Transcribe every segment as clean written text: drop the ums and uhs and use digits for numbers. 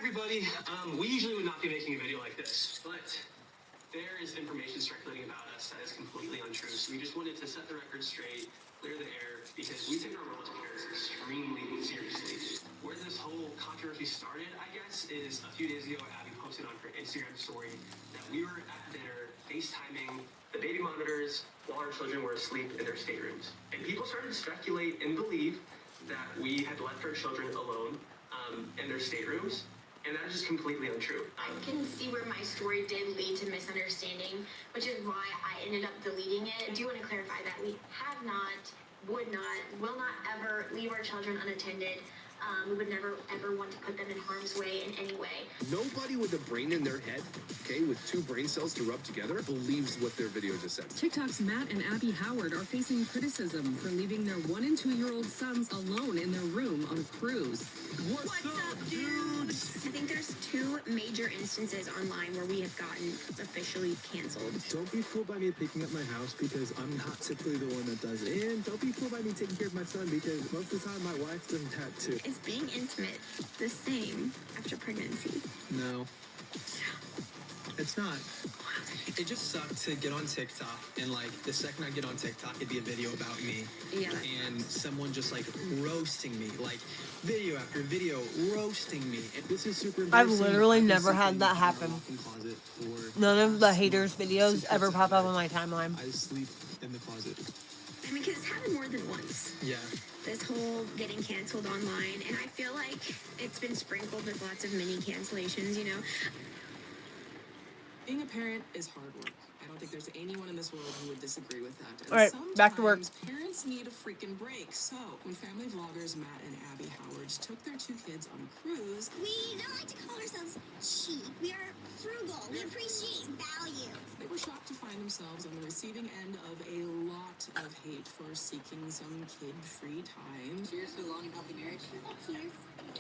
everybody. We usually would not be making a video like this, but there is information circulating about us that is completely untrue. So we just wanted to set the record straight, clear the air, because we take our role as parents extremely seriously. Where this whole controversy started, I guess, is a few days ago, Abby posted on her Instagram story that we were at dinner FaceTiming the baby monitors while our children were asleep in their staterooms. And people started to speculate and believe that we had left our children alone in their staterooms, and that is just completely untrue. I can see where my story did lead to misunderstanding, which is why I ended up deleting it. I do want to clarify that we have not, would not, will not ever leave our children unattended. We would never, ever want to put them in harm's way in any way. Nobody with a brain in their head, okay, with two brain cells to rub together, believes what their video just said. TikTok's Matt and Abby Howard are facing criticism for leaving their 1- and 2-year-old sons alone in their room on a cruise. What's up, dudes? I think there's 2 major instances online where we have gotten officially canceled. Don't be fooled by me picking up my house because I'm not typically the one that does it. And don't be fooled by me taking care of my son because most of the time my wife doesn't have to. Is being intimate the same after pregnancy? No. It's not. It just sucked to get on TikTok and like the second I get on TikTok it'd be a video about me. Yeah. And someone just like roasting me, like video after video roasting me. And this is super I've embarrassing. literally never had that happen. None of the haters videos ever pop up on my timeline. I sleep in the closet. I mean, because it's happened more than once. Yeah. This whole getting canceled online, and I feel like it's been sprinkled with lots of mini cancellations, you know? Being a parent is hard work. I don't think there's anyone in this world who would disagree with that. And all right, back to work. sometimes parents need a freaking break. So, when family vloggers Matt and Abby Howard took their 2 kids on a cruise, We don't like to call ourselves cheap. We are frugal. We appreciate value. they were shocked to find themselves on the receiving end of a lot of hate for seeking some kid-free time. Cheers for long and healthy marriage. Cheers.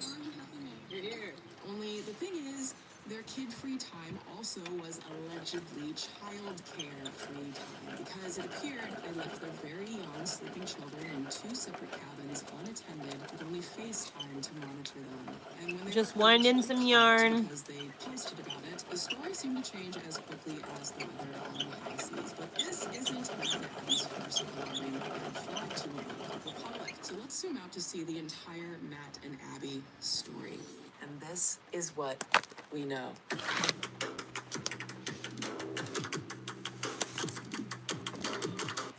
Long and healthy marriage. You're here. Only the thing is, their kid-free time also was allegedly child-care-free time because it appeared they left their very young sleeping children in 2 separate cabins unattended with only FaceTime to monitor them. And when they Just were wind in urged to some report yarn. because they posted about it, the story seemed to change as quickly as the weather on the high seas. But this isn't Matt and Abby's first alarming red flag to the public. So let's zoom out to see the entire Matt and Abby story. And this is what we know.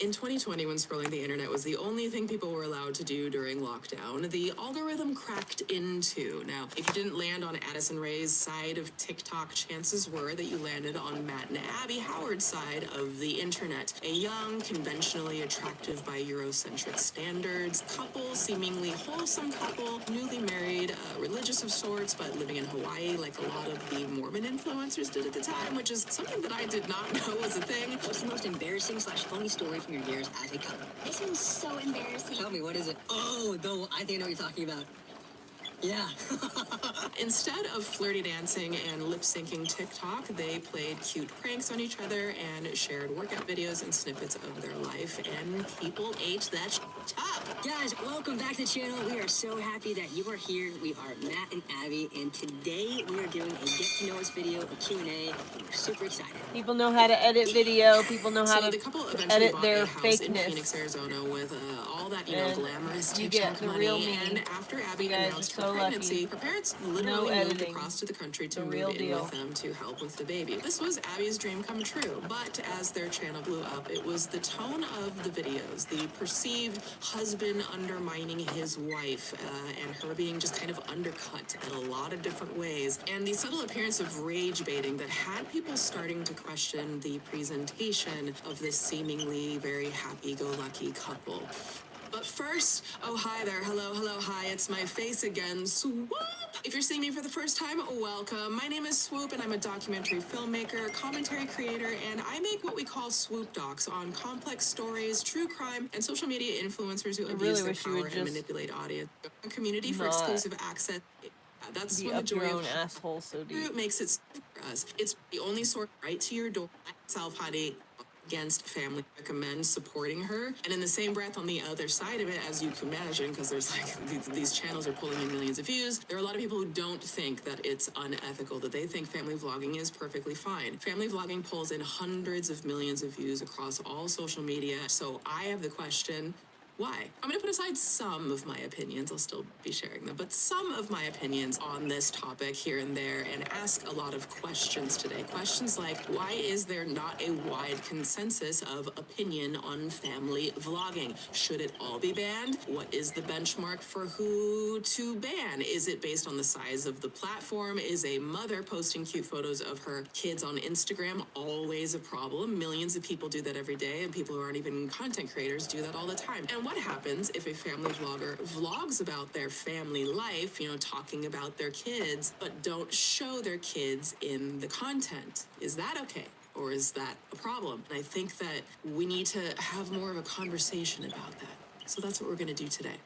In 2020, when scrolling the internet was the only thing people were allowed to do during lockdown, the algorithm cracked in two. Now, if you didn't land on Addison Rae's side of TikTok, chances were that you landed on Matt and Abby Howard's side of the internet. A young, conventionally attractive by Eurocentric standards couple, seemingly wholesome couple, newly married, religious of sorts, but living in Hawaii like a lot of the Mormon influencers did at the time, which is something that I did not know was a thing. What's the most embarrassing/funny story from your years as a couple? This one's so embarrassing. Tell me, what is it? Oh, no, I think I know what you're talking about. Yeah. Instead of flirty dancing and lip-syncing TikTok, they played cute pranks on each other and shared workout videos and snippets of their life, and people ate that up. Guys, welcome back to the channel. We are so happy that you are here. We are Matt and Abby, and today we are doing a get-to-know us video, a Q&A. We're super excited. People know how to edit video. People know how So to the couple eventually edit bought their a house in fakeness. Phoenix, Arizona, with all that And glamorous you TikTok get the money. real me. And after Abby You guys announced are her so pregnancy, lucky. her parents No literally moved editing. across to the country to The move real in deal. with them to help with the baby. This was Abby's dream come true, but as their channel blew up, it was the tone of the videos, the perceived husband undermining his wife, and her being just kind of undercut in a lot of different ways, and the subtle appearance of rage baiting that had people starting to question the presentation of this seemingly very happy-go-lucky couple. But first, oh hi there, hello, hi, it's my face again, Swoop! If you're seeing me for the first time, welcome. My name is Swoop and I'm a documentary filmmaker, commentary creator, and I make what we call Swoop Docs on complex stories, true crime, and social media influencers who abuse their wish you power would and just manipulate audience. A community for not exclusive access. That's be when the up joy your of own asshole so deep. makes it for us. It's the only source right to your door. Myself, honey. against family recommend supporting her. And in the same breath, on the other side of it, as you can imagine, because there's like these channels are pulling in millions of views, there are a lot of people who don't think that it's unethical, that they think family vlogging is perfectly fine. Family vlogging pulls in hundreds of millions of views across all social media. So I have the question, why? I'm going to put aside some of my opinions, I'll still be sharing them, but some of my opinions on this topic here and there, and ask a lot of questions today. Questions like, why is there not a wide consensus of opinion on family vlogging? Should it all be banned? What is the benchmark for who to ban? Is it based on the size of the platform? Is a mother posting cute photos of her kids on Instagram always a problem? Millions of people do that every day, and people who aren't even content creators do that all the time. And what happens if a family vlogger vlogs about their family life, talking about their kids, but don't show their kids in the content? Is that okay? Or is that a problem? And I think that we need to have more of a conversation about that. So that's what we're going to do today.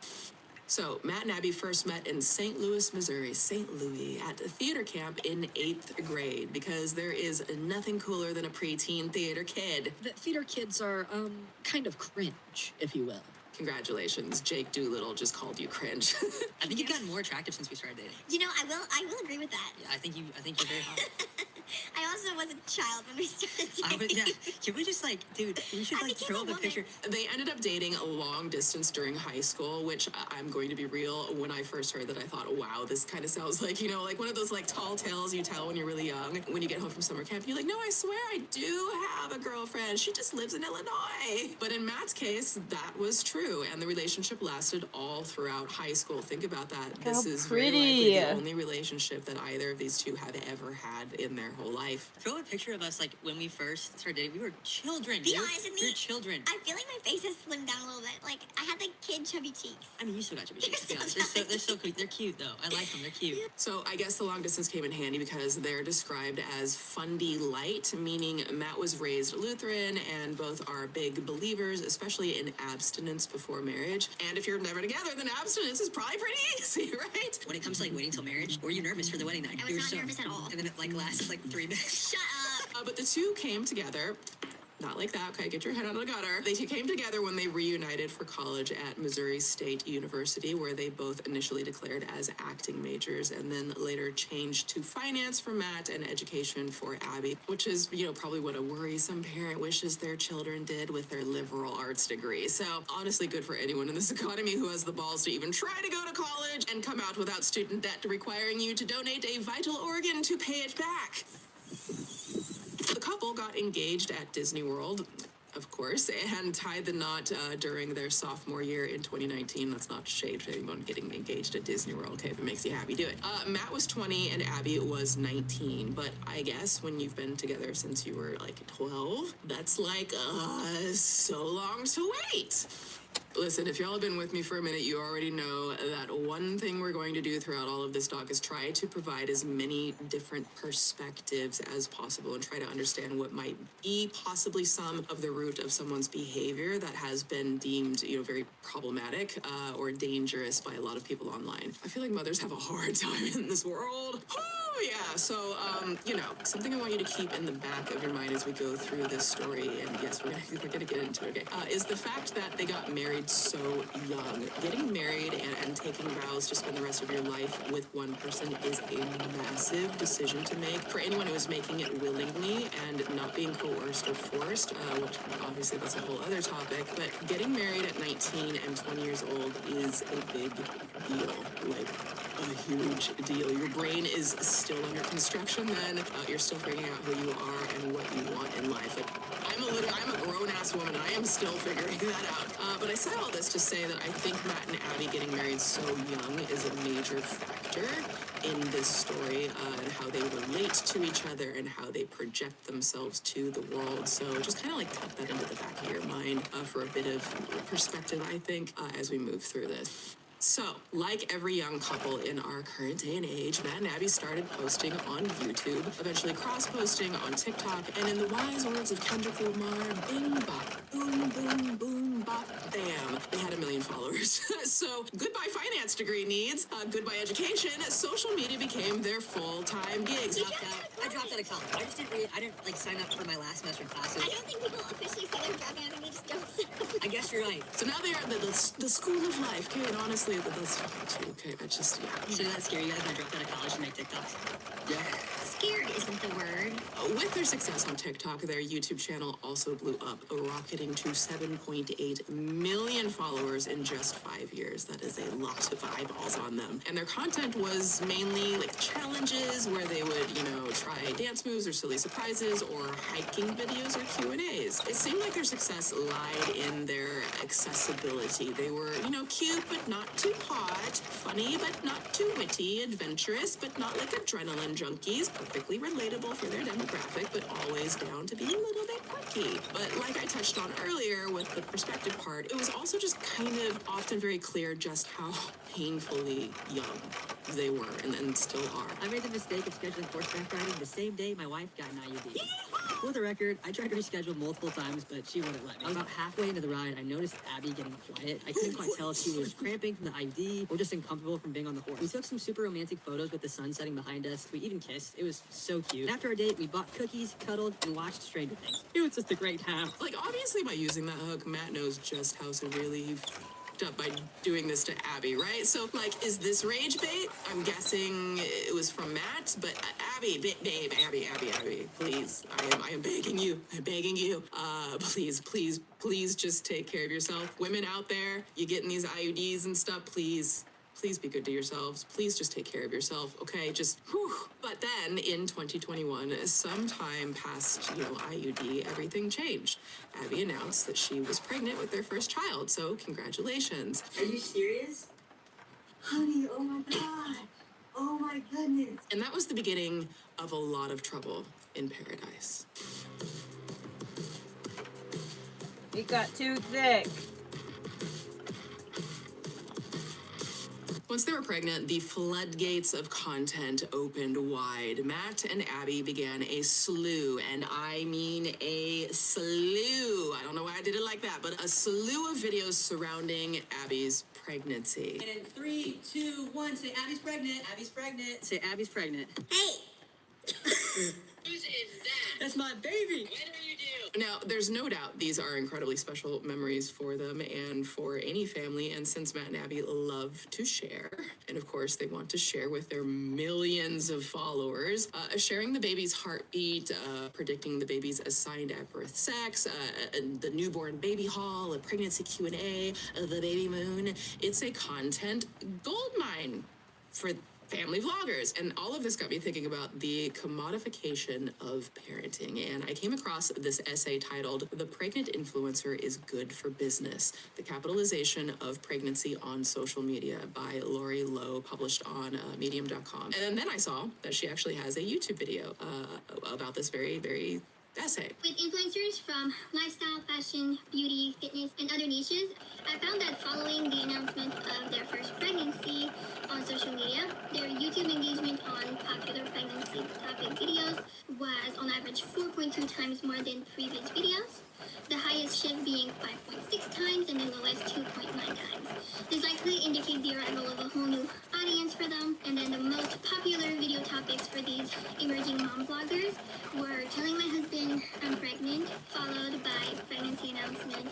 So, Matt and Abby first met in St. Louis, Missouri, St. Louis, at a theater camp in 8th grade, because there is nothing cooler than a preteen theater kid. The theater kids are, kind of cringe, if you will. Congratulations, Jake Doolittle just called you cringe. I think you've gotten more attractive since we started dating. I will agree with that. Yeah, I think you're very hot. I also was a child when we started dating. Can we just dude, we should throw up a picture. They ended up dating a long distance during high school, which I'm going to be real. When I first heard that, I thought, wow, this kind of sounds like, like one of those tall tales you tell when you're really young. When you get home from summer camp, you're like, no, I swear I do have a girlfriend. She just lives in Illinois. But in Matt's case, that was true. And the relationship lasted all throughout high school. Think about that. This is very likely the only relationship that either of these two have ever had in their whole life. Throw a picture of us when we first started dating. We were children. Be honest with me. We were children. I feel like my face has slimmed down a little bit. I had kid chubby cheeks. I mean, you still got chubby cheeks, to be honest. They're so cute. They're cute, though. I like them. They're cute. So I guess the long distance came in handy because they're described as fundy light, meaning Matt was raised Lutheran and both are big believers, especially in abstinence before marriage. And if you're never together, then abstinence is probably pretty easy, right? When it comes to waiting till marriage, were you nervous for the wedding night? I was not nervous at all. And then it lasted 3 minutes. Shut up. But the two came together. Not like that, okay? Get your head out of the gutter. They came together when they reunited for college at Missouri State University, where they both initially declared as acting majors and then later changed to finance for Matt and education for Abby, which is, probably what a worrisome parent wishes their children did with their liberal arts degree. So honestly, good for anyone in this economy who has the balls to even try to go to college and come out without student debt requiring you to donate a vital organ to pay it back. The couple got engaged at Disney World, of course, and tied the knot during their sophomore year in 2019. That's not shade for anyone getting engaged at Disney World, okay? If it makes you happy, do it. Matt was 20 and Abby was 19, but I guess when you've been together since you were 12, that's so long to wait. Listen, if y'all have been with me for a minute, you already know that one thing we're going to do throughout all of this talk is try to provide as many different perspectives as possible and try to understand what might be possibly some of the root of someone's behavior that has been deemed, very problematic or dangerous by a lot of people online. I feel like mothers have a hard time in this world. Oh, yeah. So, something I want you to keep in the back of your mind as we go through this story, and yes, we're gonna get into it, okay, is the fact that they got married so young. Getting married and taking vows to spend the rest of your life with one person is a massive decision to make. For anyone who is making it willingly and not being coerced or forced, which obviously that's a whole other topic, but getting married at 19 and 20 years old is a big deal. A huge deal. Your brain is still under construction then. You're still figuring out who you are and what you want in life. I'm a grown-ass woman and I am still figuring that out. But I said all this to say that I think Matt and Abby getting married so young is a major factor in this story and how they relate to each other and how they project themselves to the world. So just kind of tuck that into the back of your mind for a bit of perspective, I think, as we move through this. So, like every young couple in our current day and age, Matt and Abby started posting on YouTube, eventually cross-posting on TikTok, and in the wise words of Kendrick Lamar, bing bop, boom, boom, boom, but bam, they had 1 million followers. So goodbye finance degree needs, goodbye education. Social media became their full-time gigs. I dropped out of college. I didn't like sign up for my last semester classes. I don't think people officially say they're dropping out and they just don't sign up. I guess you're right. So now they are the school of life, okay? And honestly, that's fine too, okay? I just, yeah. So that's scary. You guys gonna drop out of college and make TikToks? Yeah. Scared isn't the word. With their success on TikTok, their YouTube channel also blew up, rocketing to 7.8 million followers in just 5 years. That is a lot of eyeballs on them. And their content was mainly like challenges where they would, try dance moves or silly surprises or hiking videos or Q&As. It seemed like their success lied in their accessibility. They were, cute but not too hot, funny but not too witty, adventurous but not like adrenaline junkies, perfectly relatable for their demographic, but always down to be a little bit quirky. But like I touched on earlier with the perspective part, it was also just kind of often very clear just how painfully young they were and still are. I made the mistake of scheduling horseback riding the same day my wife got an IUD. For the record, I tried to reschedule multiple times, but she wouldn't let me. About halfway into the ride, I noticed Abby getting quiet. I couldn't quite tell if she was cramping from the IUD or just uncomfortable from being on the horse. We took some super romantic photos with the sun setting behind us. We even kissed. It was so cute. And after our date, we bought cookies, cuddled, and watched Stranger Things. It was just a great time. Like, obviously by using that hook, Matt knows just how severely up by doing this to Abby, right? So, like, is this rage bait? I'm guessing it was from Matt, but Abby, babe, Abby, please, I am begging you, please just take care of yourself. Women out there, you getting these IUDs and stuff, please be good to yourselves. Please just take care of yourself, okay? Just, whew. But then in 2021, sometime past, IUD, everything changed. Abby announced that she was pregnant with their first child, so congratulations. Are you serious? Honey, oh my God. Oh my goodness. And that was the beginning of a lot of trouble in paradise. It got too thick. Once they were pregnant, the floodgates of content opened wide. Matt and Abby began a slew, and I mean a slew. I don't know why I did it like that, but a slew of videos surrounding Abby's pregnancy. And in 3, 2, 1, say Abby's pregnant. Abby's pregnant. Say Abby's pregnant. Hey! Whose is that? That's my baby. When are you due? Now, there's no doubt these are incredibly special memories for them and for any family, and since Matt and Abby love to share, and of course they want to share with their millions of followers, sharing the baby's heartbeat, predicting the baby's assigned at-birth sex, the newborn baby haul, a pregnancy Q&A, the baby moon, it's a content goldmine for family vloggers. And all of this got me thinking about the commodification of parenting. And I came across this essay titled, "The Pregnant Influencer is Good for Business: The Capitalization of Pregnancy on Social Media" by Lori Lowe, published on medium.com. And then I saw that she actually has a YouTube video about this very, very essay. With influencers from lifestyle, fashion, beauty, fitness, and other niches, I found that following the announcement of their first pregnancy on social media, their YouTube engagement on popular pregnancy topic videos was on average 4.2 times more than previous videos, the highest shift being 5.6 times and the lowest 2.9 times. This likely indicates the arrival of a whole new audience for them. And then the most popular video topics for these emerging mom bloggers were telling my husband I'm pregnant, followed by pregnancy announcement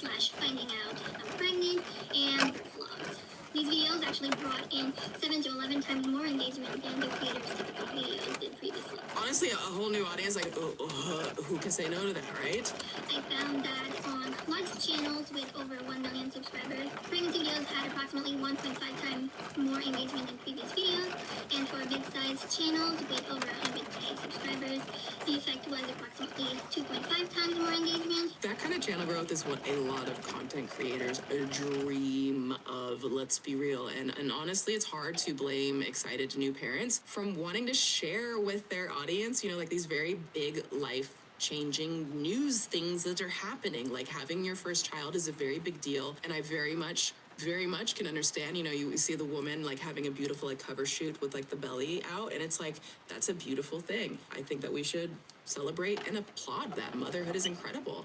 / finding out I'm pregnant, and vlogs. These videos actually brought in 7 to 11 times more engagement than the creators' typical videos did previously. Honestly, a whole new audience, like, who can say no to that, right? I found that on large channels with over 1 million subscribers, pregnancy videos had approximately 1.5 times more engagement than previous videos, and for mid-sized channels with over 100K subscribers, the effect was approximately 2.5 times more engagement. That kind of channel growth is what a lot of content creators dream of, let's be real. And honestly, it's hard to blame excited new parents from wanting to share with their audience, like these very big life changing news things that are happening. Like having your first child is a very big deal, and I very much can understand, you see the woman like having a beautiful like cover shoot with like the belly out, and it's like, that's a beautiful thing. I think that we should celebrate and applaud that. Motherhood is incredible.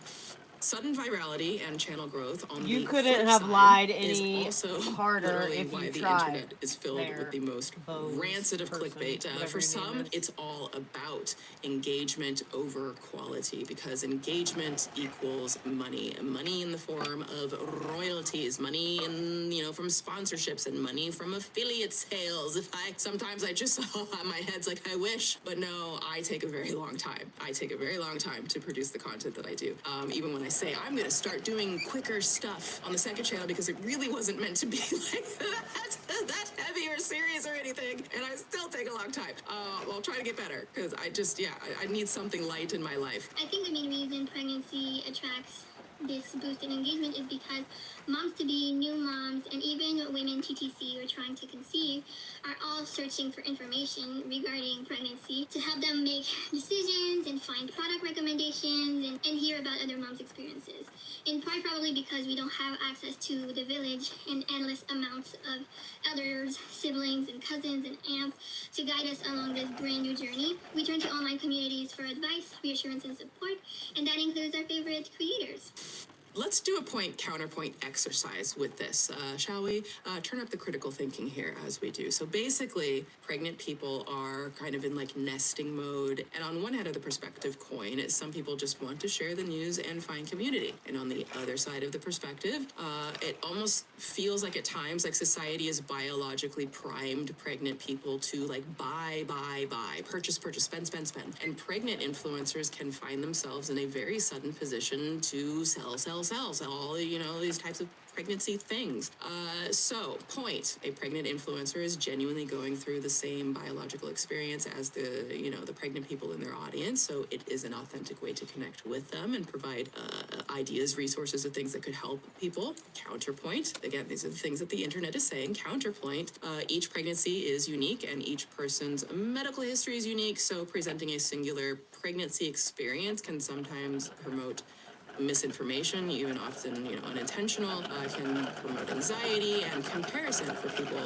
Sudden virality and channel growth on You the couldn't flip have side lied is any also harder literally if why you the tried. internet is filled There, with the most Bose rancid of person, clickbait. whatever For your name some, is. it's all about engagement over quality because engagement equals money. Money in the form of royalties, money in, from sponsorships and money from affiliate sales. Sometimes I just, my head's like, I wish, but no, I take a very long time. I take a very long time to produce the content that I do. Even when I say I'm going to start doing quicker stuff on the second channel because it really wasn't meant to be like that heavy or serious or anything, and I still take a long time. I'll try to get better because I need something light in my life. I think the main reason pregnancy attracts this boost in engagement is because moms-to-be, new moms, and even women TTC who are trying to conceive are all searching for information regarding pregnancy to help them make decisions and find product recommendations and hear about other moms' experiences. In part probably because we don't have access to the village and endless amounts of elders, siblings, and cousins and aunts to guide us along this brand new journey. We turn to online communities for advice, reassurance, and support, and that includes our favorite creators. Let's do a point-counterpoint exercise with this, shall we? Turn up the critical thinking here as we do. So basically, pregnant people are kind of in like nesting mode. And on one end of the perspective coin, some people just want to share the news and find community. And on the other side of the perspective, it almost feels like at times like society has biologically primed pregnant people to like buy, purchase, spend. And pregnant influencers can find themselves in a very sudden position to sell all, these types of pregnancy things. Point, a pregnant influencer is genuinely going through the same biological experience as the pregnant people in their audience. So it is an authentic way to connect with them and provide ideas, resources, or things that could help people. Counterpoint, again, these are the things that the internet is saying. Counterpoint, each pregnancy is unique and each person's medical history is unique. So presenting a singular pregnancy experience can sometimes promote misinformation, even often unintentional, can promote anxiety and comparison for people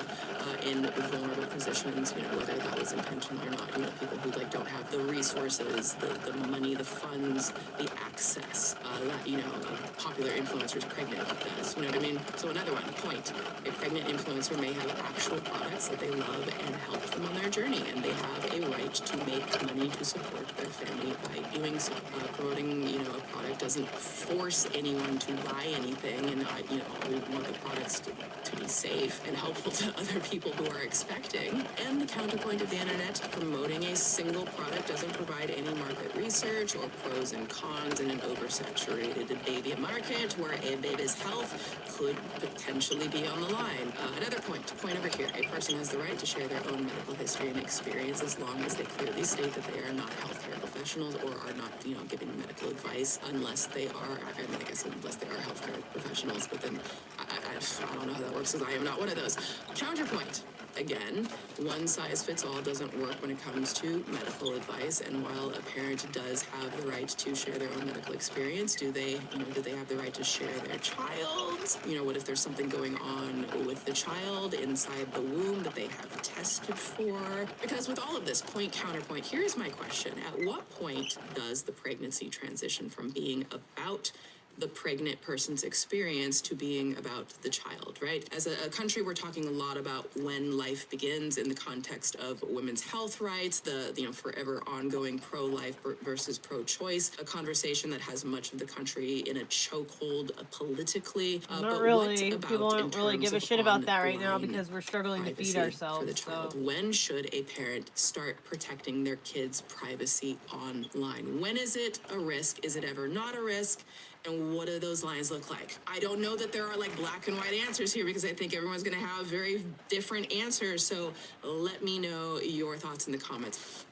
in vulnerable positions, whether that was intentional or not. People who don't have the resources, the money, the funds, the access that popular influencers pregnant does. You know what I mean? So another one, point, a pregnant influencer may have actual products that they love and help them on their journey, and they have a right to make money to support their family by doing so. Promoting a product doesn't force anyone to buy anything, and we want the products to be safe and helpful to other people who are expecting. And the counterpoint of the internet, promoting a single product doesn't provide any market research or pros and cons in an oversaturated baby market where a baby's health could potentially be on the line. Another point over here, a person has the right to share their own medical history and experience as long as they clearly state that they are not healthcare professionals or are not, giving medical advice unless they are, I guess unless they are healthcare professionals, but then I don't know how that works because I am not one of those. Counterpoint. Again, one size fits all doesn't work when it comes to medical advice, and while a parent does have the right to share their own medical experience, do they have the right to share their child's? What if there's something going on with the child inside the womb that they have tested for? Because with all of this, point, counterpoint, here's my question. At what point does the pregnancy transition from being about the pregnant person's experience to being about the child, right? As a country, we're talking a lot about when life begins in the context of women's health rights, the forever ongoing pro-life versus pro-choice, a conversation that has much of the country in a chokehold politically. Not really. People don't really give a shit about that right now because we're struggling to feed ourselves. For the child. So. When should a parent start protecting their kids' privacy online? When is it a risk? Is it ever not a risk? And what do those lines look like? I don't know that there are black and white answers here because I think everyone's going to have very different answers. So let me know your thoughts in the comments.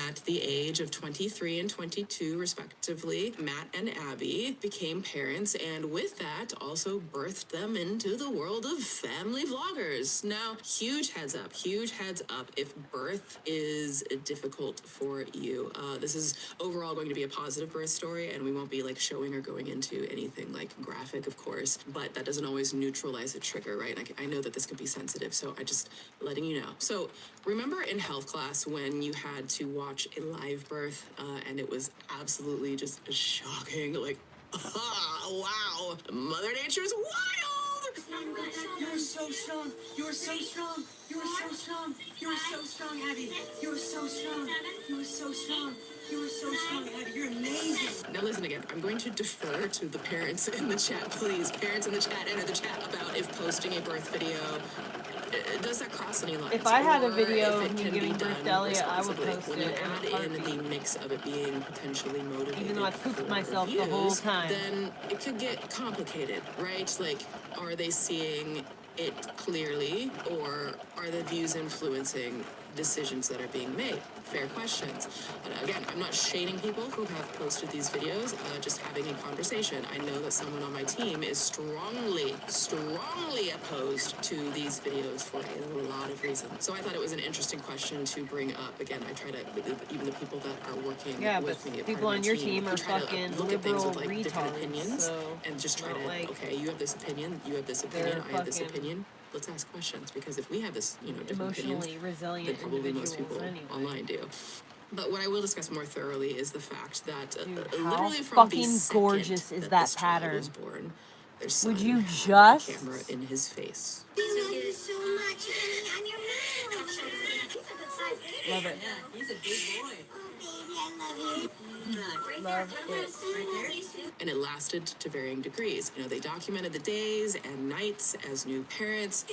At the age of 23 and 22, respectively, Matt and Abby became parents, and with that, also birthed them into the world of family vloggers. Now, huge heads up if birth is difficult for you. This is overall going to be a positive birth story, and we won't be like showing or going into anything like graphic, of course, but that doesn't always neutralize a trigger, right? I know that this could be sensitive, so I just letting you know. So remember in health class when you had to watch a live birth and it was absolutely just shocking, like, wow, Mother Nature's wild! You're so strong. You're so strong. You're so strong. You're so strong, Abby. You're so strong. You're so strong. You're so strong, Abby. You're amazing. Now listen again, I'm going to defer to the parents in the chat, please. Parents in the chat, enter the chat about if posting a birth video, does that cross any lines? If I had a Or video if of it me can giving be birth done to Elliot, I would responsibly. post When you it in a add in heartbeat. the mix of it being potentially motivated, Even though I pooped for myself the whole views, time. then it could get complicated, right? Like, are they seeing it clearly, or are the views influencing decisions that are being made? Fair questions. But again, I'm not shading people who have posted these videos, just having a conversation. I know that someone on my team is strongly opposed to these videos for a lot of reasons. So I thought it was an interesting question to bring up. Again, I try to, even the people that are working with me, people on your team we are try to fucking look at things liberal with like different opinions, retards, so and just try not to, like okay, you have this opinion, you have this opinion, they're I have this fucking opinion. Let's ask questions, because if we have this, different opinions, emotionally resilient then probably most individuals people anyway. online do. But what I will discuss more thoroughly is the fact that Dude, how literally from the fucking second gorgeous is that that this child pattern? was born, their Would son you had just a camera in his face. I love you so much, honey. I'm your mom. Love it. Yeah, he's a big boy. Oh, baby, I love you. Love it. And it lasted to varying degrees. They documented the days and nights as new parents.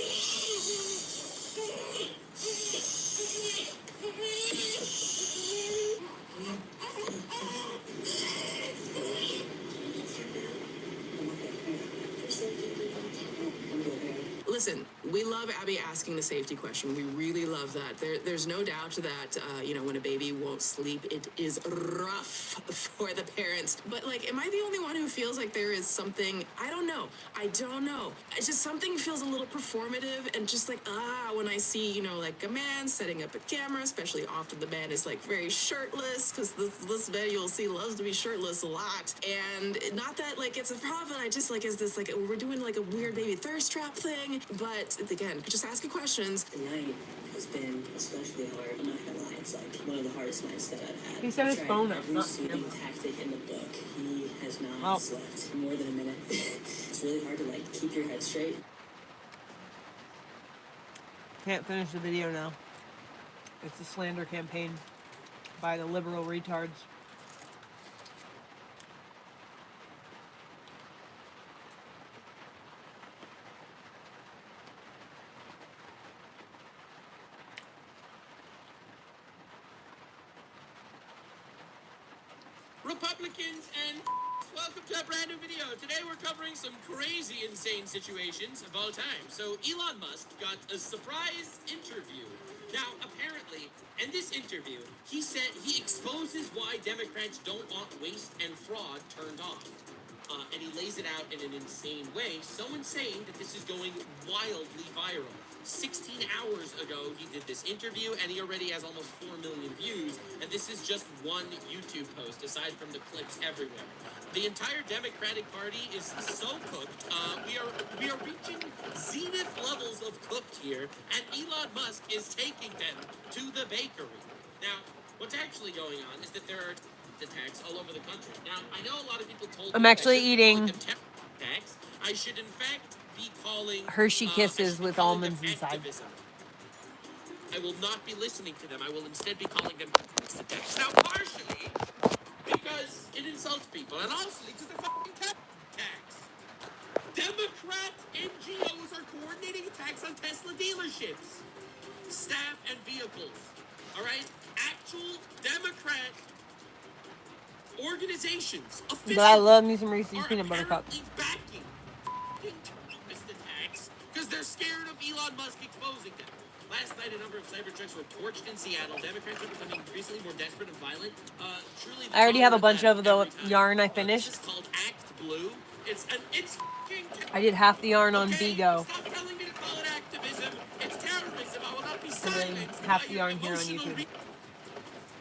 Listen, we love Abby asking the safety question. We really love that. There's no doubt that, when a baby won't sleep, it is rough for the parents. But, am I the only one who feels like there is something, I don't know. It's just something feels a little performative and just when I see, a man setting up a camera, especially often the man is, very shirtless, because this man you'll see loves to be shirtless a lot. And not that, it's a problem, I just, is this, we're doing, a weird baby thirst trap thing. But again, just asking questions. The night has been especially hard. I'm not gonna lie, it's one of the hardest nights that I've had. He set his I've phone tried up, every not soothing camera. tactic in the book. He has not slept more than a minute. It's really hard to keep your head straight. Can't finish the video now. It's a slander campaign by the liberal retards. Republicans and welcome to a brand new video. Today we're covering some crazy, insane situations of all time. So Elon Musk got a surprise interview. Now, apparently, in this interview, he said he exposes why Democrats don't want waste and fraud turned off. And he lays it out in an insane way, so insane that this is going wildly viral. 16 hours ago, he did this interview, and he already has almost 4 million views, and this is just one YouTube post, aside from the clips everywhere. The entire Democratic Party is so cooked. We are reaching zenith levels of cooked here, and Elon Musk is taking them to the bakery. Now, what's actually going on is that there are attacks all over the country. Now, I know a lot of people told me I'm actually eating attacks. I should, in fact, be calling Hershey Kisses with almonds inside. activism. I will not be listening to them. I will instead be calling them attacks. Now, partially because it insults people, and also because they're fucking attacks. Democrat NGOs are coordinating attacks on Tesla dealerships, staff, and vehicles. All right, actual Democrat organizations, But I love me some Reese's peanut butter cups. backing terrorist attacks because they're scared of Elon Musk exposing them. Last night, a number of Cybertrucks were torched in Seattle. Democrats are becoming increasingly more desperate and violent. Truly, I already have a bunch of the every time. yarn I This finished. is called Act Blue. It's fucking I did half the yarn on okay? Vigo. Stop telling me to call it activism. It's terrorism. I will not be And silenced then half by the your yarn here on emotional YouTube.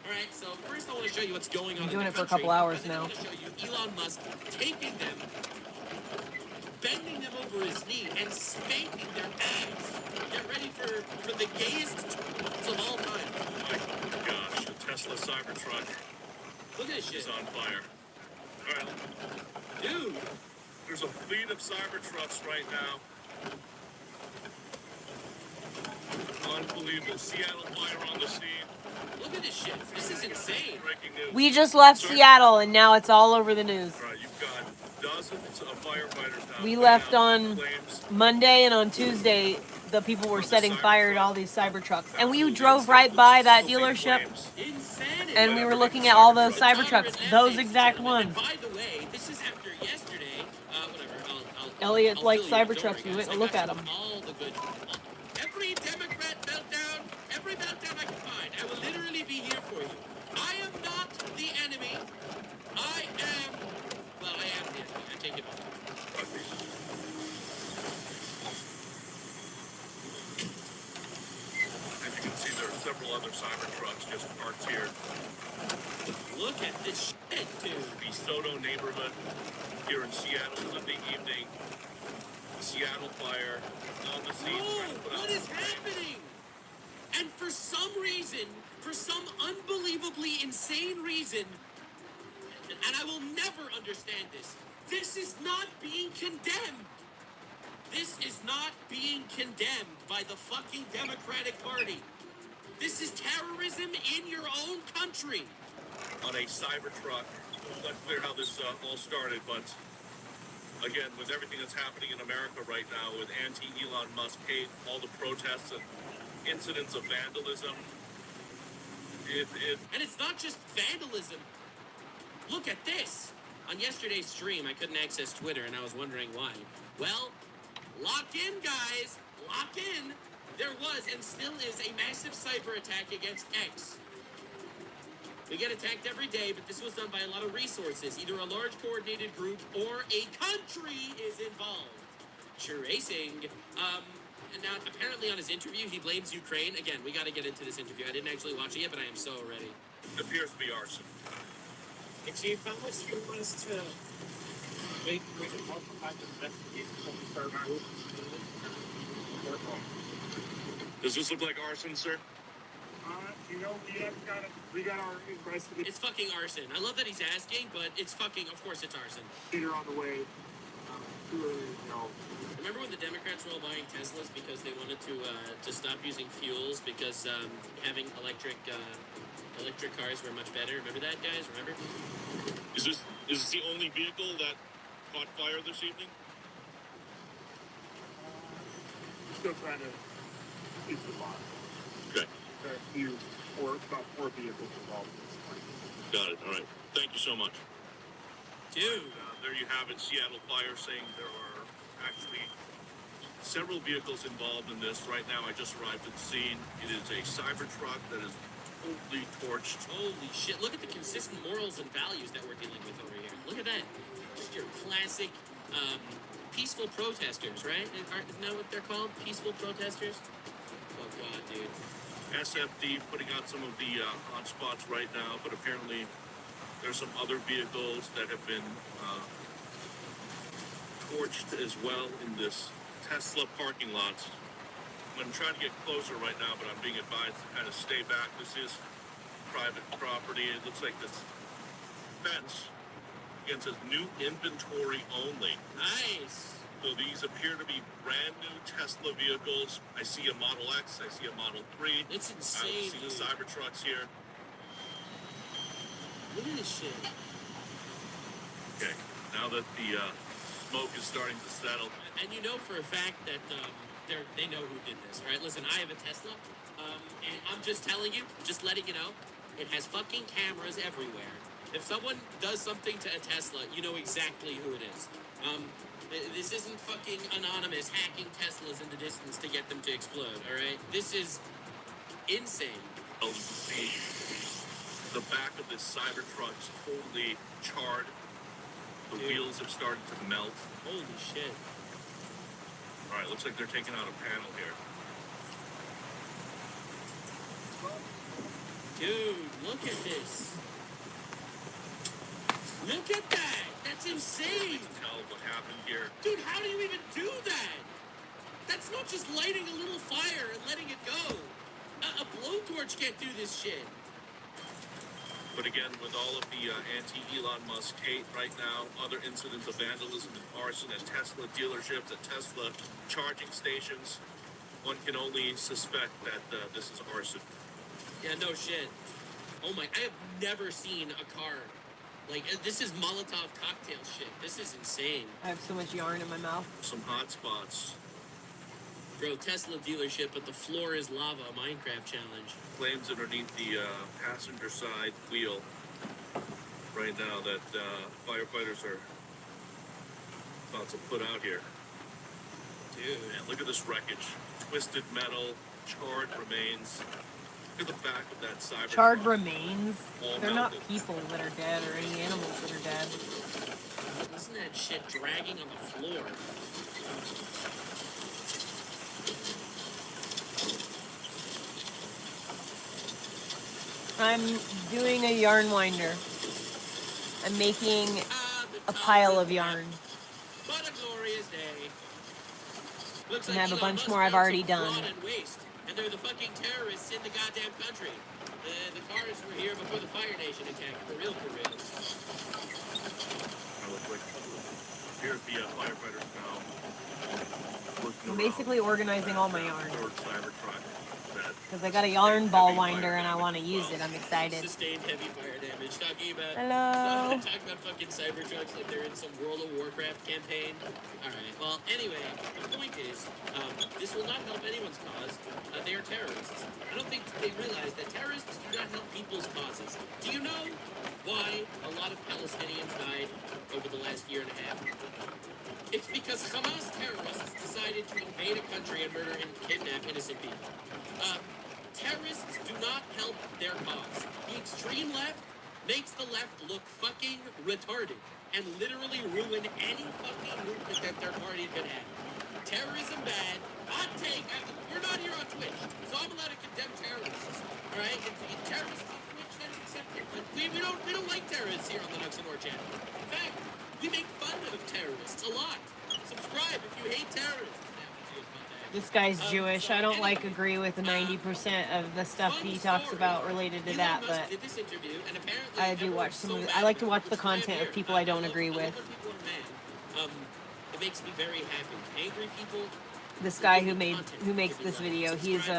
Alright, so first I want to show you what's going on I'm doing in it the for a couple country. hours And then I now. want to show you Elon Musk taking them, bending them over his knee, and spanking their ass. Get ready for the gayest of all time. My gosh, a Tesla Cybertruck Look at this shit. is on fire. Alright, Dude, there's a fleet of Cybertrucks right now. Unbelievable. Seattle fire on the scene. look at this shit. This is insane. Breaking news. We just left Seattle and now it's all over the news. Alright, you've got dozens of firefighters now. We putting left out on flames. Monday, and on Tuesday, the people were setting fire to all these Cybertrucks. And we drove right by that dealership, Insanity. and we were looking at all those Cybertrucks, those exact ones. And by the way, this is after yesterday. Whatever. Elliot I'll likes fill you in. Don't Cybertrucks. worry, We went guys. to look I at got them. all the good. Every Democrat meltdown, every meltdown I can find, I will literally be here for you. I am not the enemy. I am. Well, I am the enemy. I take it back. As you can see, there are several other Cybertrucks just parked here. Look at this shit, dude. The Soto neighborhood here in Seattle Sunday evening. Seattle fire on the scene. trying to put out What is some flames. happening? And for some reason, for some unbelievably insane reason, and I will never understand this, this is not being condemned. This is not being condemned by the fucking Democratic Party. This is terrorism in your own country. On a Cybertruck. It's not clear how this all started, but again, with everything that's happening in America right now, with anti-Elon Musk hate, all the protests and incidents of vandalism, And it's not just vandalism. Look at this. On yesterday's stream, I couldn't access Twitter, and I was wondering why. Well, lock in, guys. Lock in. There was and still is a massive cyber attack against X. We get attacked every day, but this was done by a lot of resources. Either a large coordinated group or a country is involved. Tracing. And now, apparently on his interview, he blames Ukraine. Again, we got to get into this interview. I didn't actually watch it yet, but I am so ready. it appears to be arson. Chief, how much do you want us to wait for the multiple types of investigations from the service? Does this look like arson, sir? You know, we got our investigation It's fucking arson. I love that he's asking, but it's fucking, of course it's arson. on the way. Remember when the Democrats were all buying Teslas because they wanted to stop using fuels because having electric cars were much better? Remember that, guys? Remember? Is this the only vehicle that caught fire this evening? Still trying to keep the bond. Okay, There are about four vehicles involved in this fight. got it. All right. Thank you so much. Dude. There you have it. Seattle fire saying there are actually several vehicles involved in this. Right now, I just arrived at the scene. It is a Cybertruck that is totally torched. Holy shit. Look at the consistent morals and values that we're dealing with over here. Look at that. Just your classic peaceful protesters, right? Isn't that what they're called? Peaceful protesters? Oh, God, dude. SFD putting out some of the hotspots right now, but apparently there's some other vehicles that have been torched as well in this Tesla parking lot. I'm trying to get closer right now, but I'm being advised to kind of stay back. This is private property. It looks like this fence, again, says new inventory only. Nice. So these appear to be brand new Tesla vehicles. I see a Model X, I see a Model 3. It's insane, I see the dude. Cybertrucks here. Look at this shit. Okay, now that the smoke is starting to settle. And you know for a fact that they know who did this, all right? Listen, I have a Tesla, and I'm just telling you, just letting you know, it has fucking cameras everywhere. If someone does something to a Tesla, you know exactly who it is. This isn't fucking anonymous hacking Teslas in the distance to get them to explode, alright? This is insane. Oh, the back of this Cybertruck's totally charred. The wheels have started to melt. Holy shit. Alright, looks like they're taking out a panel here. Dude, look at this. Look at that! That's insane! Tell what happened here. Dude, how do you even do that? That's not just lighting a little fire and letting it go. A blowtorch can't do this shit. But again, with all of the anti-Elon Musk hate right now, other incidents of vandalism and arson at Tesla dealerships, at Tesla charging stations, one can only suspect that this is arson. Yeah, no shit. Oh my, I have never seen a car. Like, this is Molotov cocktail shit. This is insane. I have so much yarn in my mouth. Some hot spots. Bro, Tesla dealership, but the floor is lava, Minecraft challenge. Flames underneath the passenger side wheel right now that firefighters are about to put out here. Dude. Man, look at this wreckage. Twisted metal, charred remains. Look at the back of that Cybertruck. Charred remains? All They're melted. not people that are dead or any animals that are dead. Isn't that shit dragging on the floor? I'm doing a yarn winder. I'm making a pile of yarn. What a glorious day. Looks I like have a Elon bunch Musk more I've found already some done. fraud and waste, and they're the fucking terrorists in the goddamn country. The cars were here before the Fire Nation attack. For real, for real. Real quick. Here's the firefighters now. I'm basically organizing all my yarn. Cybertruck. Because I got a yarn ball winder and I want to use it. I'm excited. Sustained heavy fire damage. Talking about Hello. talking about fucking Cybertrucks like they're in some World of Warcraft campaign. All right. Well, anyway, the point is, this will not help anyone's cause. They are terrorists. I don't think they realize that terrorists do not help people's causes. Do you know why a lot of Palestinians died over the last year and a half? It's because Hamas terrorists decided to invade a country and murder and kidnap innocent people. Terrorists do not help their cause. The extreme left makes the left look fucking retarded and literally ruin any fucking movement that their party could have. Terrorism bad. Hot take. We're not here on Twitch, so I'm allowed to condemn terrorists. All right? If terrorists on Twitch, that's accepted. But we don't like terrorists here on the Nux and Or channel. In fact, we make fun of terrorists a lot. Subscribe if you hate terrorists. This guy's Jewish. I don't agree with 90% of the stuff he talks about related to that, but I do watch some of it. I like to watch the content of people I don't agree with. It makes me very happy. Angry people. This guy who makes this video, he's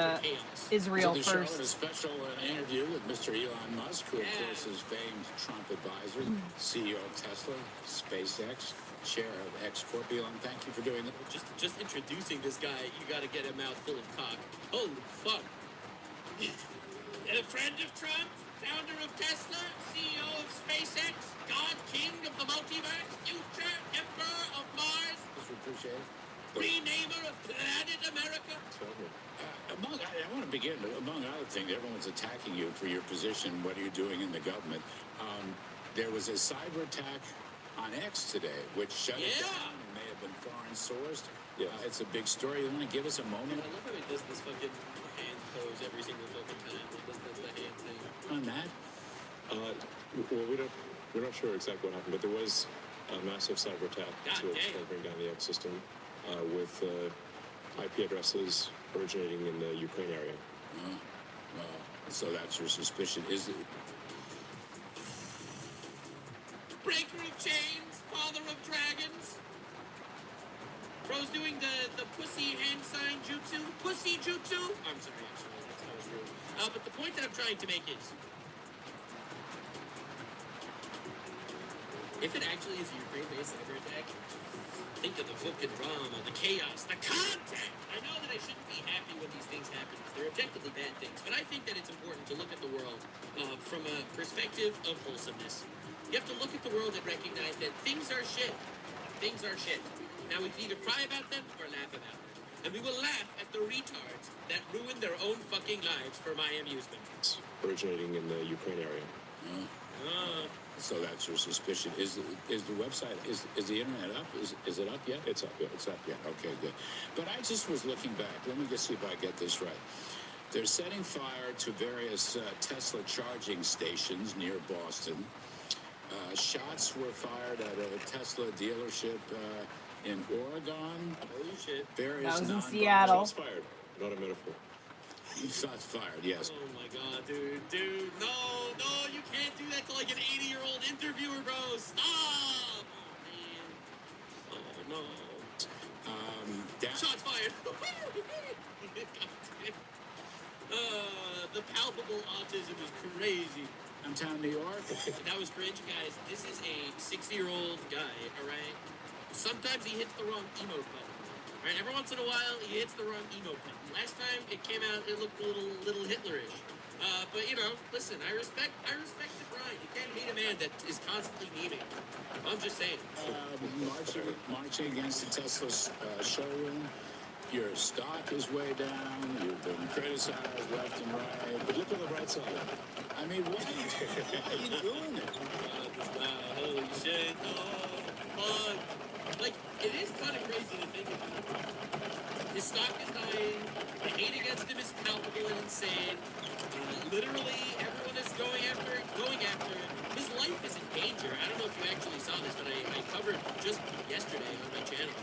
Israel so the first. A special interview with Mr. Elon Musk, who of course is famed Trump advisor, CEO of Tesla, SpaceX, chair of X Corp. Elon, thank you for doing that. Just introducing this guy, you got to get a mouthful of cock. Holy fuck! A friend of Trump, founder of Tesla, CEO of SpaceX, God King of the multiverse, future Emperor of Mars. Just appreciate it. Renamer of Planet America. I want to begin, among other things, everyone's attacking you for your position, what are you doing in the government. There was a cyber attack on X today, which shut it down and may have been foreign sourced. It's a big story. You want to give us a moment? I love how he does this fucking hand pose every single fucking time. He does the hand thing. On that? Well, we're not sure exactly what happened, but there was a massive cyber attack to bring down the X system with IP addresses originating in the Ukraine area. So that's your suspicion, is it? Breaker of chains, father of dragons. Bro's doing the pussy hand sign jutsu. Pussy jutsu. I'm sorry, actually, that was rude. But the point that I'm trying to make is, if it actually is a Ukraine-based cyber attack, think of the fucking drama, the chaos, the content. I know that I shouldn't be happy when these things happen. They're objectively bad things, but I think that it's important to look at the world from a perspective of wholesomeness. You have to look at the world and recognize that things are shit. things are shit. Now we can either cry about them or laugh about them. And we will laugh at the retards that ruin their own fucking lives for my amusement. Originating in the Ukraine area. So that's your suspicion. Is the website, is the internet up? Is it up yet? It's up, yeah. It's up yet. Okay, good. But I just was looking back. Let me just see if I get this right. They're setting fire to various Tesla charging stations near Boston. Shots were fired at a Tesla dealership in Oregon. Holy shit. Various That was in non-violent- Seattle. Shots fired, not a metaphor. Shots fired, yes. Oh my god, dude, no, you can't do that to like an 80-year-old interviewer, bro. Stop! Oh man. Oh no. Shots fired. The palpable autism is crazy. Downtown New York. That was cringe, guys. This is a 60-year-old guy, alright? Sometimes he hits the wrong emote button. Alright, every once in a while, he hits the wrong emote button. Last time it came out, it looked a little Hitlerish. But you know, listen, I respect the grind. You can't hate a man that is constantly memeing. I'm just saying. Marching against the Tesla showroom. Your stock is way down. You've been criticized left and right. But look on the bright side. I mean, why are you doing it? Holy shit. Oh, fuck. Like, it is kind of crazy to think about. His stock is dying. The hate against him is palpable and insane. Literally, everyone is going after him. His life is in danger. I don't know if you actually saw this, but I covered just yesterday on my channel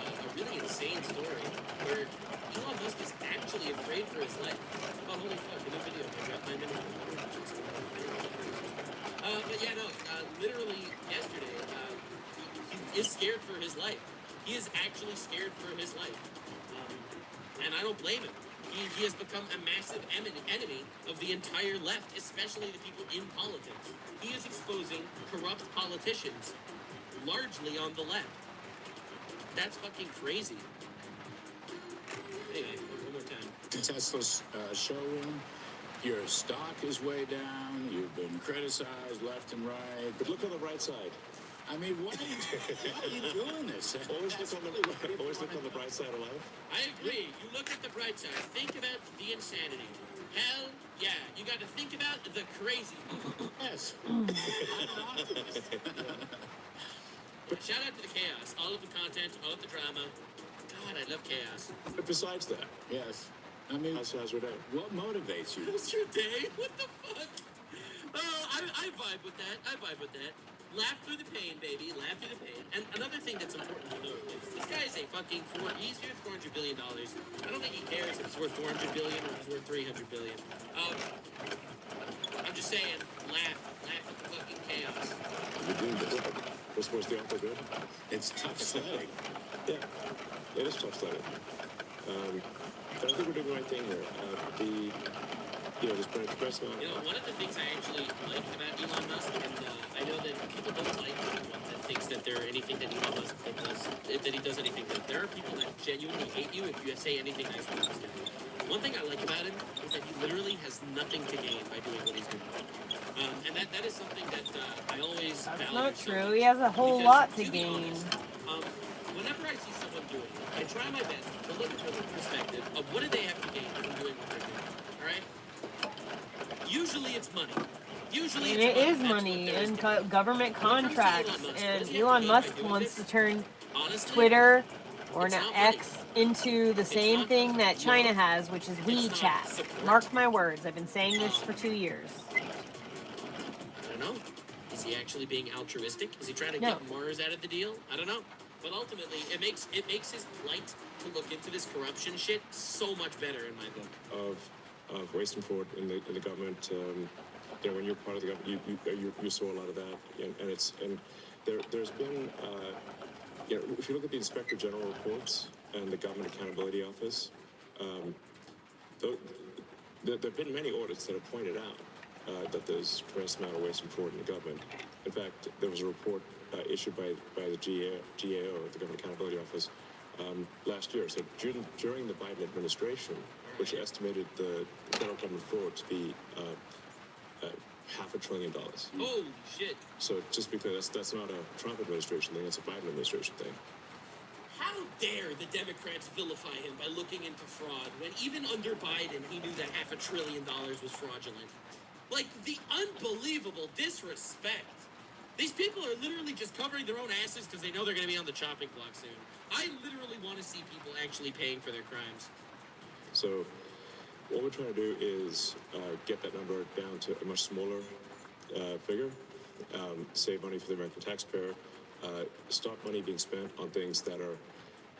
a really insane story where Elon Musk is actually afraid for his life. Oh, holy fuck, a new video. I dropped my minute. But yeah, no, literally yesterday, he is scared for his life. He is actually scared for his life. And I don't blame him. He has become a massive enemy of the entire left, especially the people in politics. He is exposing corrupt politicians, largely on the left. That's fucking crazy. Anyway, one more time. Tesla's showroom. Your stock is way down. You've been criticized left and right. But look on the bright side. I mean, why are you doing this? Always look on the bright side of life. I agree. You look at the bright side. Think about the insanity. Hell yeah. You got to think about the crazy. Yes. Shout out to the chaos. All of the content, all of the drama. God, I love chaos. But besides that, yes. I mean, how's your day? What motivates you? How's your day? What the fuck? Oh, I vibe with that. Laugh through the pain, baby. Laugh through the pain. And another thing that's important to note is this guy is a fucking he's worth $400 billion. I don't think he cares if it's worth $400 billion or if it's worth $300 billion. I'm just saying, laugh at the fucking chaos. You do this. Was the offer good? It's tough sledding. Yeah, it is tough sledding. But I think we're doing the right thing here. There's been a tremendous amount. One of the things I actually like about Elon Musk, and I know that people don't like anyone that thinks that they're anything that Elon Musk does, that he does anything good. There are people that genuinely hate you if you say anything nice about this guy. One thing I like about him is that he literally has nothing to gain by doing what he's doing. And that is something that I always value. That's not so true. much. He has a whole Because, lot to be gain. honest, whenever I see someone doing it, I try my best to look at it from the perspective of what do they have to gain from doing what they're doing. All right? Usually it's money. Usually And it's it is That's what money there is and to it. government When it comes to contracts. Elon Musk, what And does he have Elon to gain by Musk doing wants this? to turn Honestly, Twitter, or it's now not money. X, into the same not thing that China has, which is It's not WeChat. support. Mark my words. I've been saying this for 2 years. I don't know. Is he actually being altruistic? Is he trying to No. get Mars out of the deal? I don't know. But ultimately, it makes his plight to look into this corruption shit so much better in my book. Of waste and fraud in the government. When you're part of the government, you saw a lot of that, and there's been if you look at the Inspector General reports and the Government Accountability Office, there have been many audits that have pointed out that there's a tremendous amount of waste and fraud in the government. In fact, there was a report issued by the GAO, the Government Accountability Office, last year. So during the Biden administration, which estimated the federal government fraud to be $500 billion. Holy shit. So just because that's not a Trump administration thing, it's a Biden administration thing. How dare the Democrats vilify him by looking into fraud when even under Biden he knew that $500 billion was fraudulent? Like, the unbelievable disrespect. These people are literally just covering their own asses because they know they're going to be on the chopping block soon. I literally want to see people actually paying for their crimes. So what we're trying to do is get that number down to a much smaller figure, save money for the American taxpayer, stop money being spent on things that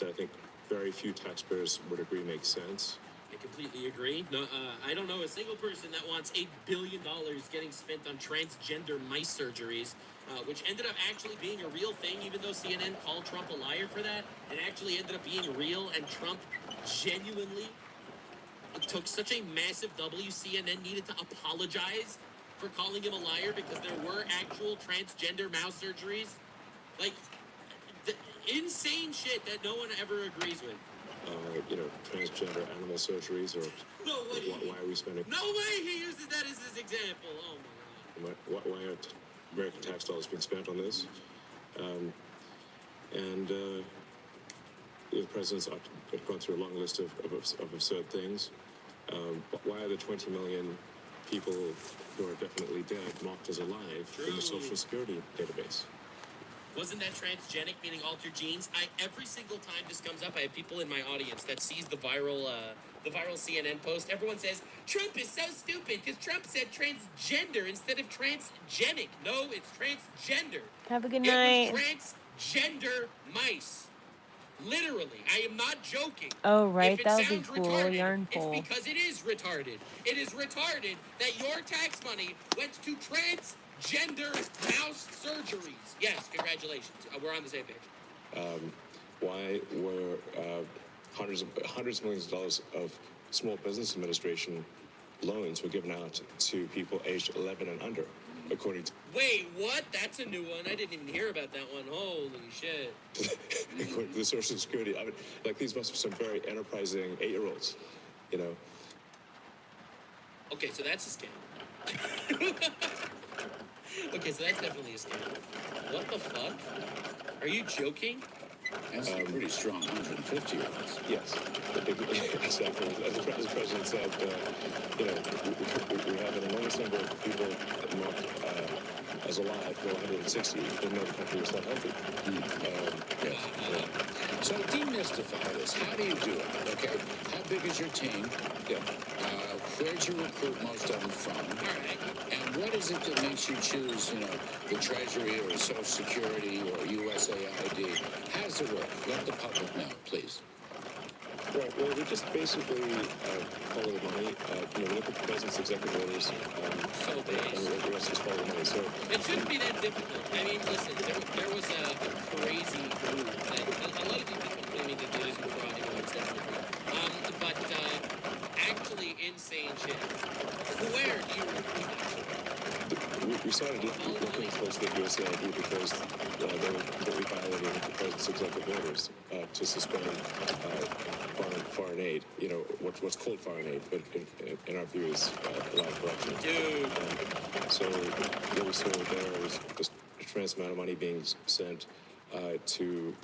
I think very few taxpayers would agree make sense. I completely agree. No, I don't know a single person that wants $8 billion getting spent on transgender mice surgeries, which ended up actually being a real thing, even though CNN called Trump a liar for that. It actually ended up being real, and Trump genuinely took such a massive W. CNN needed to apologize for calling him a liar because there were actual transgender mouse surgeries. Like, the insane shit that no one ever agrees with. Transgender animal surgeries, or no way. Why are we spending? No way he uses that as his example. Oh my God. Why are American tax dollars being spent on this? The president's gone through a long list of absurd things. Why are the 20 million people who are definitely dead marked as alive in the Social Security database? Wasn't that transgenic, meaning altered genes? Every single time this comes up, I have people in my audience that sees the viral CNN post. Everyone says, Trump is so stupid because Trump said transgender instead of transgenic. No, it's transgender. Have a good night. It was transgender mice. Literally, I am not joking. Oh, right, If it that would be sounds cool. retarded, Yarn pole. it's because it is retarded. It is retarded that your tax money went to transgender mouse surgeries. Yes, congratulations. We're on the same page. Why were hundreds of millions of dollars of Small Business Administration loans were given out to people aged 11 and under, according to... Wait, what? That's a new one. I didn't even hear about that one. Holy shit. According to the Social Security. I mean, like, these must be some very enterprising 8-year-olds, you know? Okay, so that's a scam. Okay, so that's definitely a scam. What the fuck? Are you joking? That's a pretty strong 150-year-olds. Yes, exactly. As the president said, we have an enormous number of people marked as alive, 160, didn't know the country was that healthy. So demystify this. How do you do it? Okay, how big is your team? Yeah. Where'd you recruit most of them from? And what is it that makes you choose, the Treasury or Social Security or USAID? How does it work? Let the public know, please. Well, we just basically follow the money. We look at the president's executive orders, and the rest just follow the money. So it shouldn't be that difficult. I mean, listen, there was a crazy move that a lot of these people claiming that there isn't fraud, but actually insane shit. Where do you recruit that? we started looking closely at USAID because we violated the president's executive orders to suspend foreign aid. What's called foreign aid, but in our view is a lot of corruption. Dude. So what we saw there was just a tremendous amount of money being sent to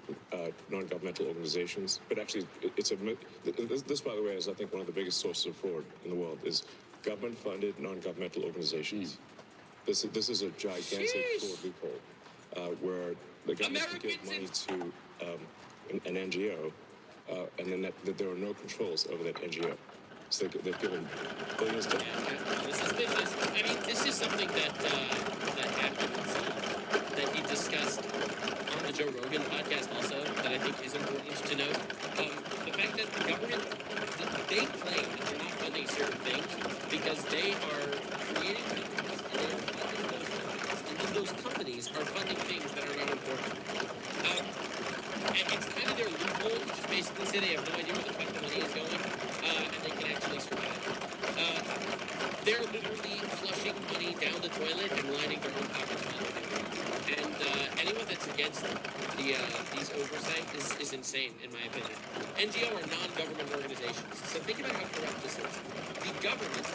non-governmental organizations. But actually, this, by the way, is, I think, one of the biggest sources of fraud in the world, is government-funded non-governmental organizations. This is a gigantic fraud loophole where the government can give money to an NGO, and then that there are no controls over that NGO. So they've given billions to... This is business. I mean, this is something that happens, that he discussed on the Joe Rogan podcast also, that I think is important to note. The fact that the government, they claim that they're not funding certain things because they are creating companies, and they're funding those companies, and then those companies are funding things that are not important. And it's kind of their loophole to just basically say they have no idea where the fuck the money is going, and they can actually survive. They're literally flushing money down the toilet and lining their own pockets while they do it. And anyone that's against these oversight is insane, in my opinion. NGO are non-government organizations, so think about how corrupt this is. The government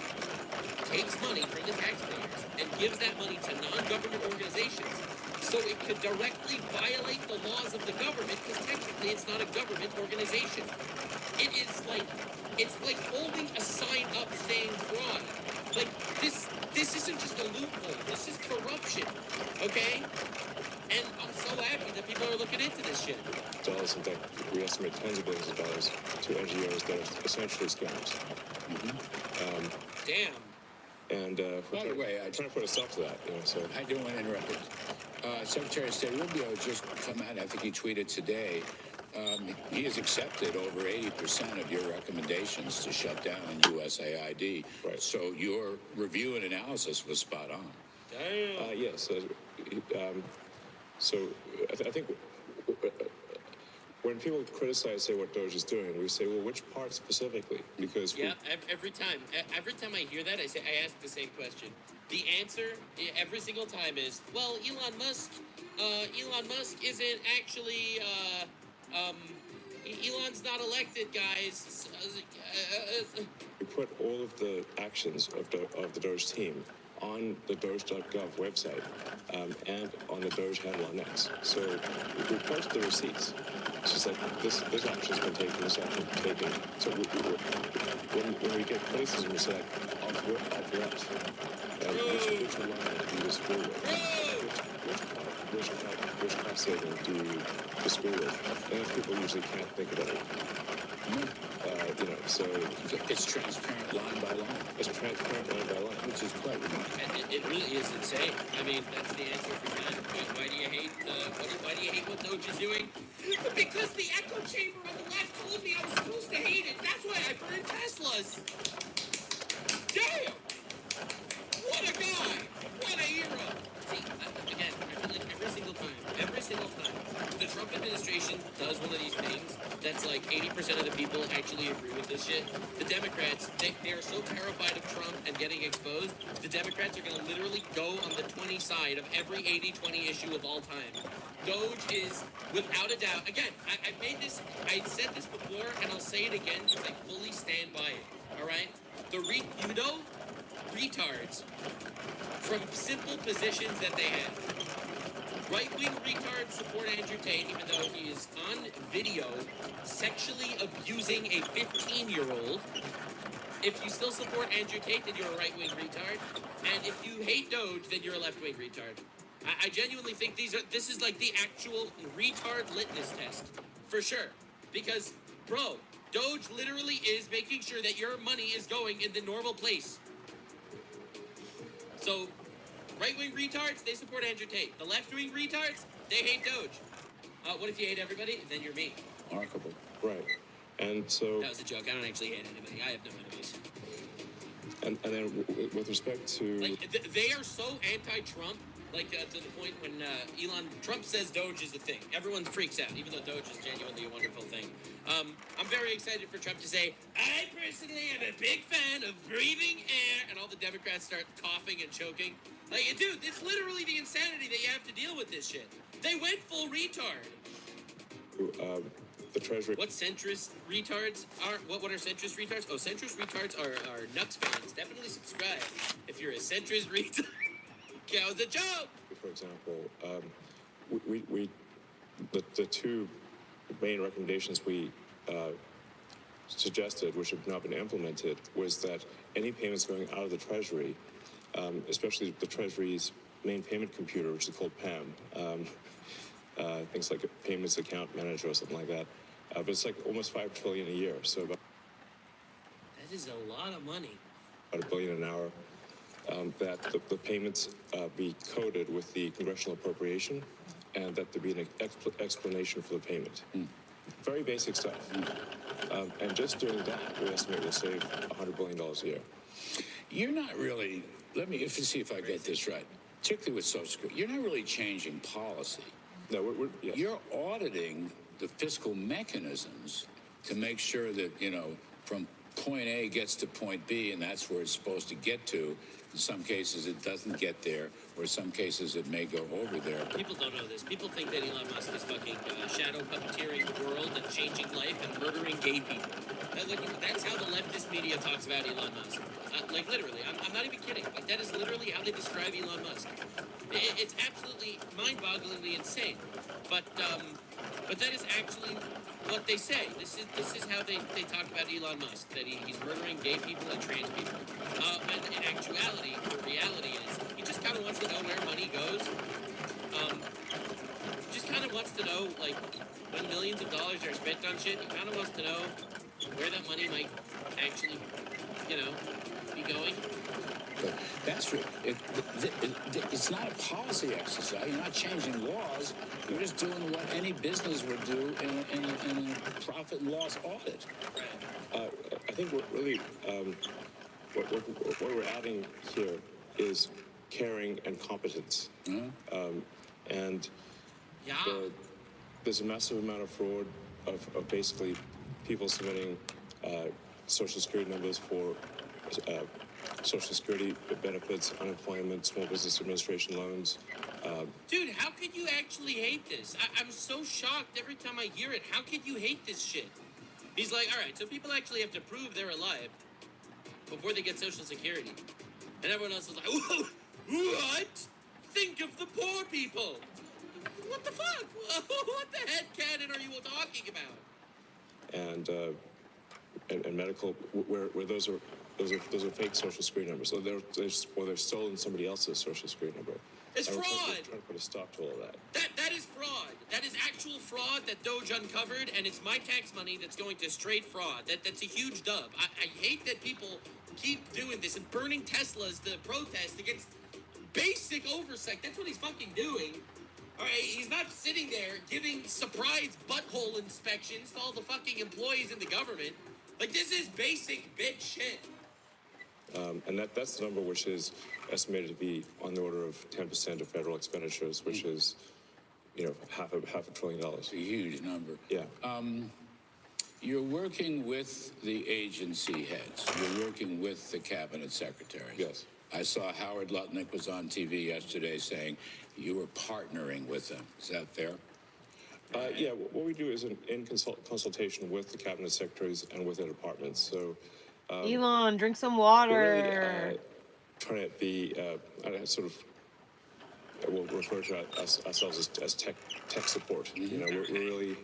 takes money from the taxpayers and gives that money to non-government organizations so it could directly violate the laws of the government because technically it's not a government organization. It's like holding a sign up saying fraud. Like this isn't just a loophole. This is corruption. Okay? And I'm so happy that people are looking into this shit. Dollars, in fact, we estimate tens of billions of dollars to NGOs that are essentially scams. Damn. By And the way, I'm trying to put a stop to that, so. I don't want to interrupt you. Secretary of State Rubio just come out, I think he tweeted today, he has accepted over 80% of your recommendations to shut down USAID. Right. So your review and analysis was spot on. Damn. Yes. So I think when people criticize, say, what Doge is doing, we say, well, which part specifically? Because every time I hear that, I ask the same question. The answer every single time is, well, Elon Musk isn't actually Elon's not elected, guys. we put all of the actions of the Doge team on the Doge.gov website and on the Doge handle on X. So we post the receipts. It's just like this action's been taken, this action's been taken. So when we get criticism, we say, like, of what? Which line do you disagree with? Which cost saving do you disagree with? And people usually can't think about it. So it's transparent line by line. It's transparent line by line, which is quite remarkable. And it really is insane. I mean, that's the answer every time. Why do you hate? Why do you hate what Doge is doing? Because the echo chamber on the left told me I was supposed to hate it. That's why I burned Teslas. Damn! What a guy! What a hero! See, again, I feel like every single time, the Trump administration does one of these things that's like 80% of the people actually agree with this shit. The Democrats, they are so terrified of Trump and getting exposed, the Democrats are going to literally go on the 20 side of every 80-20 issue of all time. Doge is, without a doubt, again, I said this before, and I'll say it again because I fully stand by it, all right? Retards from simple positions that they have. Right-wing retards support Andrew Tate, even though he is on video sexually abusing a 15-year-old. If you still support Andrew Tate, then you're a right-wing retard. And if you hate Doge, then you're a left-wing retard. I genuinely think this is like the actual retard litmus test, for sure. Because, bro, Doge literally is making sure that your money is going in the normal place. So, right-wing retards, they support Andrew Tate. The left-wing retards, they hate Doge. What if you hate everybody? Then you're me. Remarkable. Right. And so... That was a joke. I don't actually hate anybody. I have no enemies. And then with respect to... Like, they are so anti-Trump, like, to the point when Trump says Doge is the thing. Everyone freaks out, even though Doge is genuinely a wonderful thing. I'm very excited for Trump to say, I personally am a big fan of breathing air, and all the Democrats start coughing and choking. Like, dude, it's literally the insanity that you have to deal with this shit. They went full retard. The Treasury... What centrist retards are... What are centrist retards? Oh, centrist retards are Nux fans. Definitely subscribe if you're a centrist retard. That was a joke! For example, the two main recommendations we suggested, which have not been implemented, was that any payments going out of the Treasury, especially the Treasury's main payment computer, which is called PAM, things like a payments account manager or something like that, but it's like almost $5 trillion a year, so about... That is a lot of money. About $1 billion an hour. That the payments be coded with the congressional appropriation, and that there be an explanation for the payment. Very basic stuff. And just doing that, we estimate will save $100 billion a year. You're not really, let me see if I get this right, particularly with Social Security, you're not really changing policy. No, yes. You're auditing the fiscal mechanisms to make sure that, from point A gets to point B, and that's where it's supposed to get to. In some cases, it doesn't get there, or in some cases, it may go over there. People don't know this. People think that Elon Musk is fucking shadow puppeteering the world and changing life and murdering gay people. That's how the leftist media talks about Elon Musk. Like, literally. I'm not even kidding. Like, that is literally how they describe Elon Musk. It's absolutely mind-bogglingly insane. But that is actually what they say. This is how they talk about Elon Musk, that he's murdering gay people and trans people. And in actuality, the reality is, he just kind of wants to know where money goes. Just kind of wants to know, like, when millions of dollars are spent on shit, he kind of wants to know where that money might actually, be going. That's true. It's not a policy exercise. You're not changing laws. You're just doing what any business would do in a profit and loss audit. I think we're really what we're adding here is caring and competence. And there's a massive amount of fraud of basically people submitting Social Security numbers for Social Security benefits, unemployment, Small Business Administration loans. Dude, how could you actually hate this? I'm so shocked every time I hear it. How could you hate this shit? He's like, all right, so people actually have to prove they're alive before they get Social Security. And everyone else is like, what? Think of the poor people. What the fuck? What the head canon are you all talking about? And medical, where those are fake Social Security numbers. So they're stolen somebody else's Social Security number. It's fraud. We're trying to put a stop to all of that. That is fraud. That is actual fraud that Doge uncovered, and it's my tax money that's going to straight fraud. That's a huge dub. I hate that people keep doing this and burning Teslas to protest against basic oversight. That's what he's fucking doing. All right, he's not sitting there giving surprise butthole inspections to all the fucking employees in the government. Like, this is basic bitch shit. And that's the number which is estimated to be on the order of 10% of federal expenditures, which is, half a $1 trillion. It's a huge number. Yeah. You're working with the agency heads. You're working with the cabinet secretaries. Yes. I saw Howard Lutnick was on TV yesterday saying you were partnering with them. Is that fair? Yeah, what we do is in consultation with the cabinet secretaries and with their departments. So, Elon, drink some water. Really, trying to be we'll refer to ourselves as tech support. We're really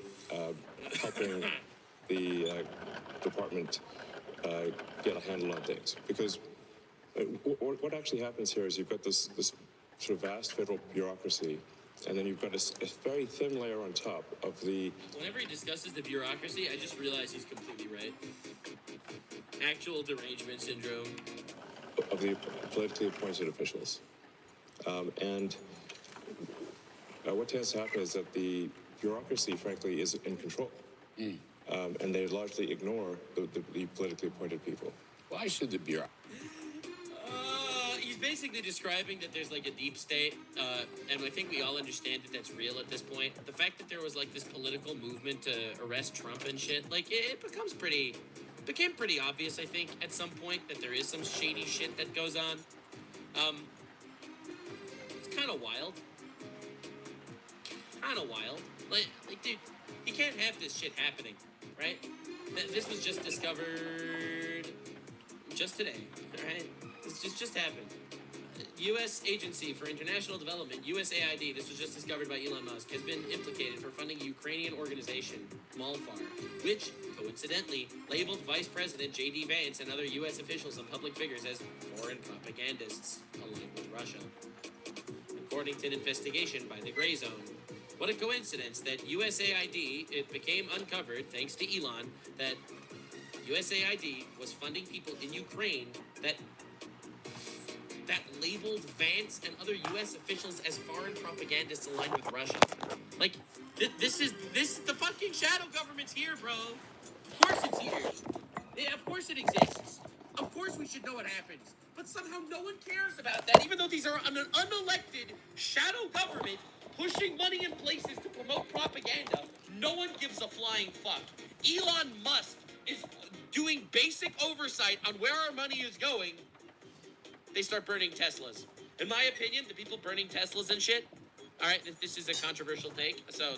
helping the department get a handle on things, because what actually happens here is you've got this sort of vast federal bureaucracy, and then you've got a very thin layer on top of the... Whenever he discusses the bureaucracy, I just realize he's completely right. Actual derangement syndrome. Of the politically appointed officials. And what tends to happen is that the bureaucracy, frankly, is in control. And they largely ignore the politically appointed people. Why should the bureaucracy? He's basically describing that there's like a deep state, and I think we all understand that that's real at this point. The fact that there was like this political movement to arrest Trump and shit, like it became pretty obvious, I think, at some point that there is some shady shit that goes on. It's kind of wild. Like, dude, you can't have this shit happening, right? This was just discovered just today, all right? This just happened. U.S. Agency for International Development, USAID, this was just discovered by Elon Musk, has been implicated for funding a Ukrainian organization, Malfar, which, coincidentally, labeled Vice President J.D. Vance and other U.S. officials and public figures as foreign propagandists aligned with Russia. According to an investigation by the Gray Zone, what a coincidence that USAID, it became uncovered, thanks to Elon, that USAID was funding people in Ukraine that labeled Vance and other U.S. officials as foreign propagandists aligned with Russia. Like, this is the fucking shadow government's here, bro. Of course it's here. Yeah, of course it exists. Of course we should know what happens. But somehow no one cares about that, even though these are an unelected shadow government pushing money in places to promote propaganda. No one gives a flying fuck. Elon Musk is doing basic oversight on where our money is going, they start burning Teslas. In my opinion, the people burning Teslas and shit. All right, this is a controversial take, so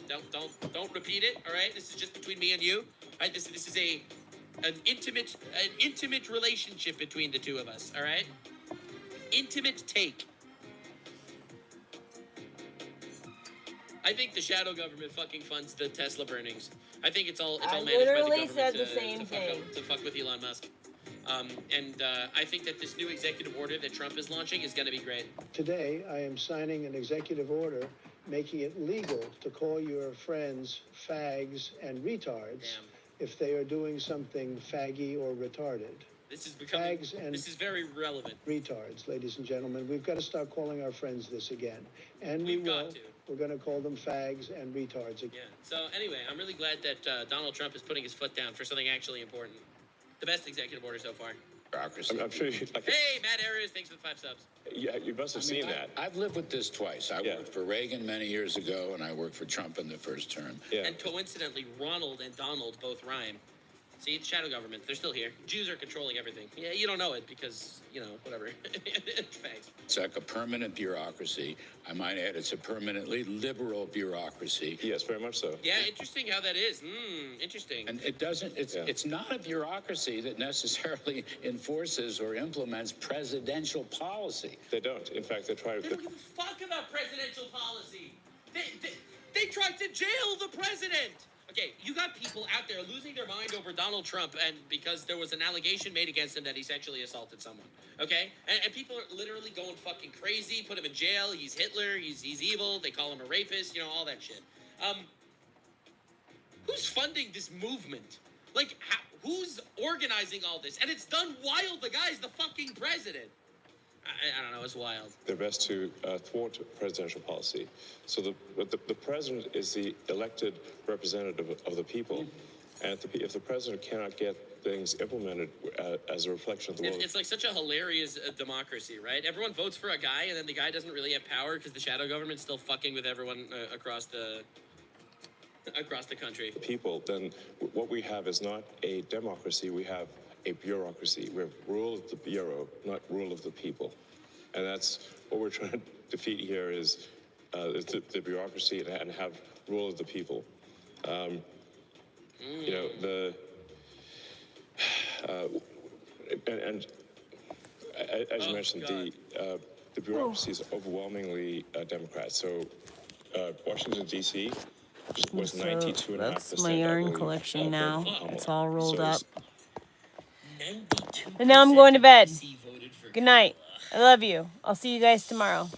don't repeat it. All right, this is just between me and you. All right, this is an intimate relationship between the two of us. All right, intimate take. I think the shadow government fucking funds the Tesla burnings. I think it's all managed by the literally government said the same to thing. fuck with Elon Musk. I think that this new executive order that Trump is launching is going to be great. Today, I am signing an executive order making it legal to call your friends fags and retards if they are doing something faggy or retarded. This is becoming. Fags and this is very relevant. Retards, ladies and gentlemen. We've got to start calling our friends this again. And we will. We're going to call them fags and retards again. Yeah. So anyway, I'm really glad that Donald Trump is putting his foot down for something actually important. The best executive order so far. I'm sure you like. Hey, Matt Arias, thanks for the 5 subs. Yeah, you must have seen that. I've lived with this twice. I worked for Reagan many years ago, and I worked for Trump in the first term. Yeah. And coincidentally, Ronald and Donald both rhyme. See, it's shadow government. They're still here. Jews are controlling everything. Yeah, you don't know it because, whatever. Thanks. It's like a permanent bureaucracy. I might add, it's a permanently liberal bureaucracy. Yes, very much so. Yeah, interesting how that is. Interesting. And it's not a bureaucracy that necessarily enforces or implements presidential policy. They don't. In fact, they try to. They don't give a fuck about presidential policy. They tried to jail the president. Okay, you got people out there losing their mind over Donald Trump and because there was an allegation made against him that he sexually assaulted someone. Okay? And people are literally going fucking crazy, put him in jail, he's Hitler, he's evil, they call him a rapist, all that shit. Who's funding this movement? Like, who's organizing all this? And it's done while the guy's the fucking president. I don't know, it's wild. Their best to thwart presidential policy. So the president is the elected representative of the people. And if the president cannot get things implemented as a reflection of the world. It's like such a hilarious democracy, right? Everyone votes for a guy, and then the guy doesn't really have power because the shadow government's still fucking with everyone across the country. The people, then what we have is not a democracy, we have a bureaucracy. We have rule of the bureau, not rule of the people. And that's what we're trying to defeat here is the bureaucracy and have rule of the people. As you mentioned, the bureaucracy is overwhelmingly Democrat. So Washington, D.C. was 92.5%. That's my yarn collection now. It's all rolled up. And now I'm going to bed. Good night. I love you. I'll see you guys tomorrow.